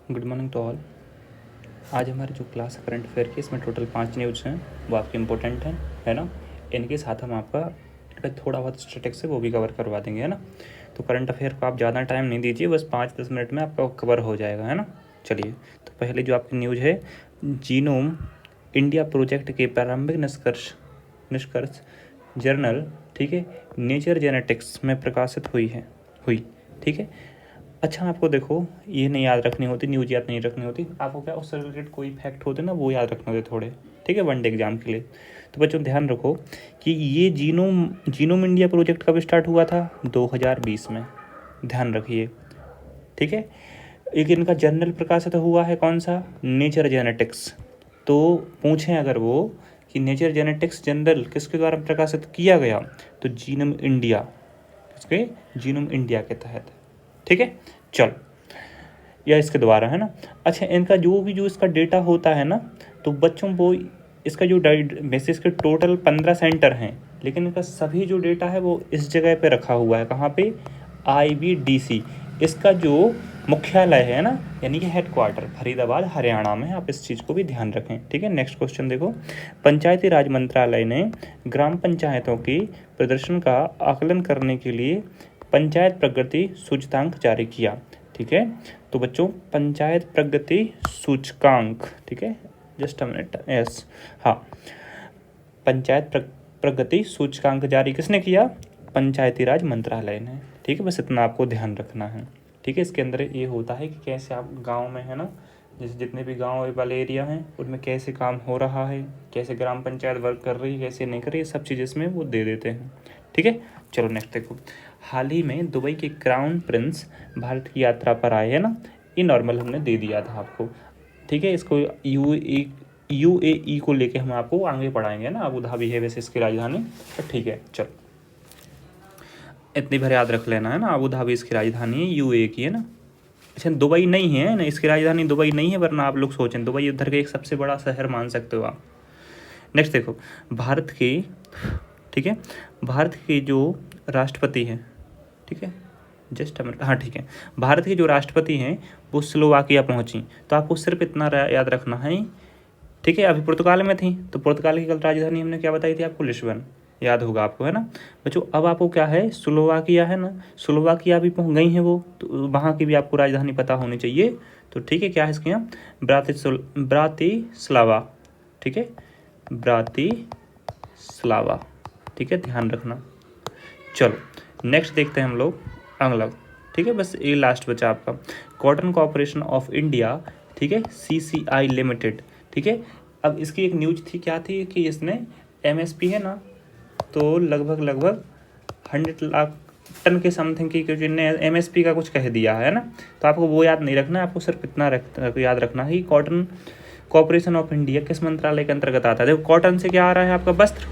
Good morning to all. आज हमारी जो क्लास है करंट अफेयर की, इसमें टोटल 5 न्यूज़ हैं, वो आपके इंपॉर्टेंट हैं, है ना। इनके साथ हम आपका इनका थोड़ा बहुत स्टैटिक्स है वो भी कवर करवा देंगे, है ना। तो करंट अफेयर को आप ज़्यादा टाइम नहीं दीजिए, बस 5-10 मिनट में आपका कवर हो जाएगा, है ना। चलिए, तो पहले जो आपकी न्यूज़ है, जीनोम इंडिया प्रोजेक्ट के प्रारंभिक निष्कर्ष जर्नल, ठीक है, नेचर जेनेटिक्स में प्रकाशित हुई, ठीक है। अच्छा, आपको देखो ये नहीं याद रखनी होती, न्यूज़ याद नहीं रखनी होती आपको, क्या उससे रिलेटेड कोई फैक्ट होते ना वो याद रखने होते थोड़े, ठीक है, वनडे एग्जाम के लिए। तो बच्चों ध्यान रखो कि ये जीनोम इंडिया प्रोजेक्ट कब स्टार्ट हुआ था? 2020 में, ध्यान रखिए, ठीक है। एक इनका जर्नल प्रकाशित हुआ है, कौन सा? Nature genetics. तो पूछें अगर वो कि नेचर जेनेटिक्स जर्नल किसके द्वारा प्रकाशित किया गया, तो जीनोम इंडिया, किसके? जीनोम इंडिया के तहत, ठीक है। चल, या इसके द्वारा, है ना। अच्छा, इनका जो इसका डेटा होता है ना, तो बच्चों वो इसका जो वैसे इसके टोटल 15 सेंटर हैं, लेकिन इनका सभी जो डेटा है वो इस जगह पे रखा हुआ है, कहाँ पे? IBDC, इसका जो मुख्यालय है ना, यानी कि हेडक्वार्टर फरीदाबाद हरियाणा में है। आप इस चीज़ को भी ध्यान रखें, ठीक है। नेक्स्ट क्वेश्चन देखो, पंचायती राज मंत्रालय ने ग्राम पंचायतों के प्रदर्शन का आकलन करने के लिए पंचायत प्रगति सूचकांक जारी किया, ठीक है। तो बच्चों, पंचायत प्रगति सूचकांक, ठीक है, जस्ट अ मिनट, यस, हाँ, पंचायत प्रगति सूचकांक जारी किसने किया? पंचायती राज मंत्रालय ने, ठीक है। बस इतना आपको ध्यान रखना है, ठीक है। इसके अंदर ये होता है कि कैसे आप गांव में, है ना, जैसे जितने भी गांव वाले एरिया हैं उनमें कैसे काम हो रहा है, कैसे ग्राम पंचायत वर्क कर रही है, कैसे नहीं कर रही है, सब चीज़ इसमें वो दे देते हैं, ठीक है। चलो नेक्स्ट देखो, हाल ही में दुबई के क्राउन प्रिंस भारत की यात्रा पर आए, है ना। ये नॉर्मल हमने दे दिया था आपको, ठीक है। इसको UAE को लेके हम आपको आगे पढ़ाएंगे ना, अबू धाबी है वैसे इसकी राजधानी, तो ठीक है। चलो, इतनी भर याद रख लेना, है ना। अबू धाबी इसकी राजधानी है, UAE की, है ना। अच्छा, दुबई नहीं है ना, इसकी राजधानी दुबई नहीं है, वरना आप लोग सोचें दुबई उधर के एक सबसे बड़ा शहर मान सकते हो आप। नेक्स्ट देखो, भारत के, ठीक है, भारत के जो राष्ट्रपति हैं, ठीक है, जस्ट मिनट, हाँ ठीक है, भारत के जो राष्ट्रपति हैं वो स्लोवाकिया पहुंची। तो आपको सिर्फ इतना याद रखना है, ठीक है। अभी पुर्तगाल में थी, तो पुर्तगाल की कल राजधानी हमने क्या बताई थी आपको? लिस्बन, याद होगा आपको, है ना बच्चों। अब आपको क्या है? स्लोवाकिया, है ना, स्लोवाकिया भी पहुँच गई हैं वो, तो वहाँ की भी आपको राजधानी पता होनी चाहिए। तो ठीक है, क्या है इसके यहाँ? ब्रातिस्लावा, ठीक है, ब्रातिस्लावा, ठीक है, ध्यान रखना। चलो नेक्स्ट देखते हैं हम लोग अगला, ठीक है। बस ये लास्ट बचा आपका, कॉटन कॉर्पोरेशन ऑफ इंडिया, ठीक है, CCI लिमिटेड, ठीक है। अब इसकी एक न्यूज थी, क्या थी कि इसने MSP, है ना, तो लगभग 100 लाख टन के समथिंग की कुछ इनने MSP का कुछ कह दिया है ना। तो आपको वो याद नहीं रखना है, आपको सिर्फ इतना याद रखना है कि कॉटन कॉर्पोरेशन ऑफ इंडिया किस मंत्रालय के अंतर्गत आता है। देखो, कॉटन से क्या आ रहा है आपका? वस्त्र,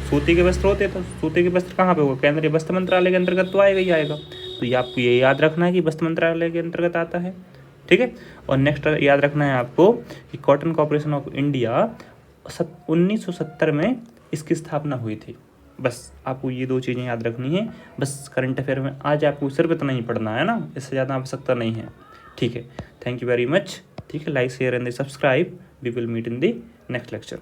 सूती के वस्त्र होते हैं, तो सूती के वस्त्र कहाँ पे होगा? केंद्रीय वस्त्र मंत्रालय के अंतर्गत तो आएगा ही आएगा। तो ये आपको ये याद रखना है कि वस्त्र मंत्रालय के अंतर्गत आता है, ठीक है। और नेक्स्ट याद रखना है आपको कि कॉटन कॉर्पोरेशन ऑफ इंडिया 1970 में इसकी स्थापना हुई थी। बस आपको ये 2 चीज़ें याद रखनी है। बस करंट अफेयर में आज आपको सिर्फ इतना ही पढ़ना है ना, इससे ज़्यादा आवश्यकता नहीं है, ठीक है। थैंक यू वेरी मच, ठीक है। Like share and subscribe, we will meet in the next lecture.